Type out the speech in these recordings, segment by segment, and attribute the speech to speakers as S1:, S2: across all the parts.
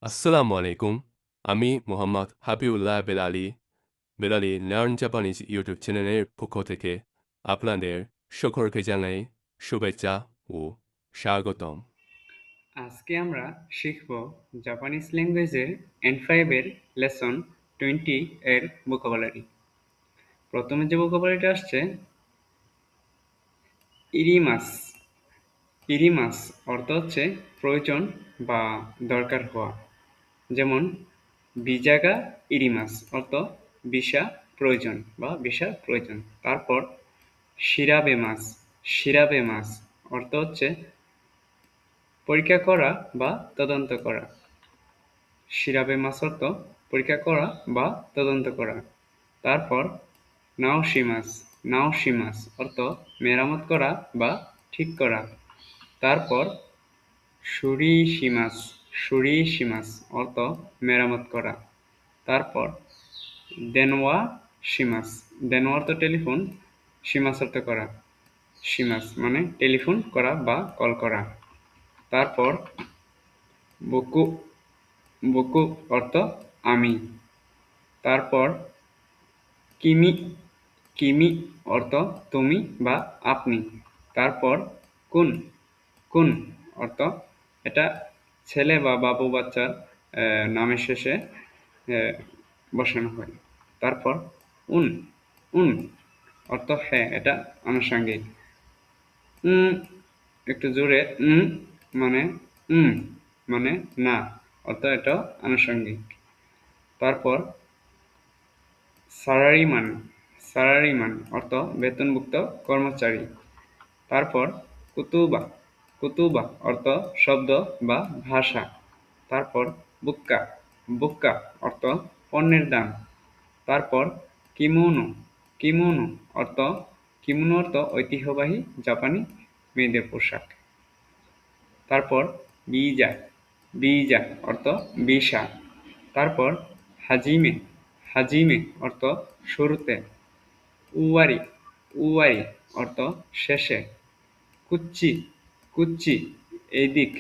S1: আসসালামু আলাইকুম। আমি Mohammad Habibullah Belali learn Japanese YouTube চ্যানেলের পক্ষ থেকে আপনাদের সকলকে জানাই শুভেচ্ছা ও স্বাগতম।
S2: আজকে আমরা শিখব জাপানিজ ল্যাঙ্গুয়েজের N5 এর লেসন 20 এর ভোকাবুলারি। প্রথমে যে ভোকাবুলারিটা আসছে ইরিমাস। ইরিমাস অর্থ হচ্ছে প্রয়োজন বা দরকার হওয়া। যেমন বিজাগা ইরিমাস অর্থ ভিসা প্রয়োজন বা ভিসার প্রয়োজন। তারপর শিরাবেমাস। শিরাবেমাস অর্থ হচ্ছে পরীক্ষা করা বা তদন্ত করা। শিরাবেমাস অর্থ পরীক্ষা করা বা তদন্ত করা। তারপর নাওশিমাস। নাওশিমাস অর্থ মেরামত করা বা ঠিক করা। তারপর শুরিশিমাস। শুরিশিমাস অর্থ মেরামত করা। তারপর দেনওয়া শিমাস। দেনওয়া অর্থ টেলিফোন, শিমাস অর্থ করা। শিমাস মানে টেলিফোন করা বা কল করা। তারপর বকু। বকু অর্থ আমি। তারপর কিমি। কিমি অর্থ তুমি বা আপনি। তারপর কুন। কুন অর্থ এটা ছেলে বা বাবু বাচ্চার নামের শেষে আহ, বসানো হয়। তারপর উন। উন অর্থ হ্যাঁ, এটা আনুষঙ্গিক। উম একটু জোরে মানে উম মানে না অর্থ এটাও আনুষঙ্গিক। তারপর সালারিমান। সালারিমান অর্থ বেতনভুক্ত কর্মচারী। তারপর কুতুবা। কুতুবা অর্থ শব্দ বা ভাষা। তারপর বুক্কা। বুক্কা অর্থ পণ্যের দাম। তারপর কিমোনো। কিমোনো অর্থ কিমোনো অর্থ ঐতিহ্যবাহী জাপানি মেয়েদের পোশাক। তারপর বিজা। বিজা অর্থ ভিসা। তারপর হাজিমে। হাজিমে অর্থ শুরুতে। উওয়ারি। উওয়ারি অর্থ শেষে। কুচ্চি। কুচ্চি এই দিক।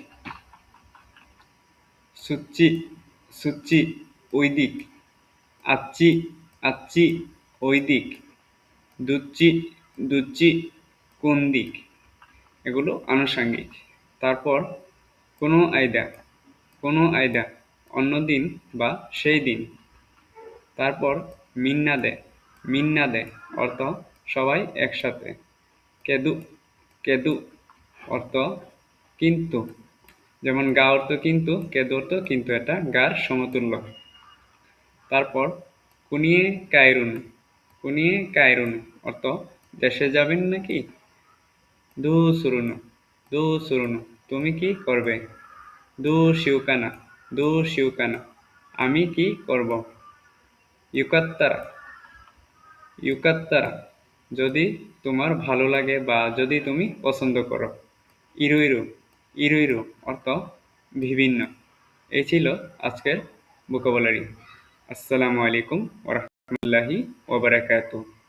S2: সুচ্চি। সুচ্চি ওই দিক। আচ্চি। আচ্চি ওই দিক। দুচ্চি। দুচ্চি কোন দিক। এগুলো আনুষঙ্গিক। তারপর কোনো আইদা। কোনো আইদা অন্য দিন বা সেই দিন। তারপর মিন্নাদে। মিন্নাদে অর্থ সবাই একসাথে। কেদু। কেদু অর্থ কিন্তু। যেমন গা অর্থ কিন্তু, কেদু অর্থ কিন্তু, এটা গার সমতুল্য। তারপর কুনিয়ে কায়রুন। কুনিয়ে কায়রুন অর্থ দেশে যাবেন নাকি। দু সুরুনু। দু সুরুনু তুমি কি করবে। দু শিউকানা। দু শিউকানা আমি কি করব। ইউকাত্তারা। ইউকাত্তারা যদি তোমার ভালো লাগে বা যদি তুমি পছন্দ করো। ইরুইরু। ইরুইরু অর্থ বিভিন্ন। এই ছিল আজকের ভোকাবুলারি। আসসালামু আলাইকুম ওয়া রাহমাতুল্লাহি ওয়া বারাকাতুহু।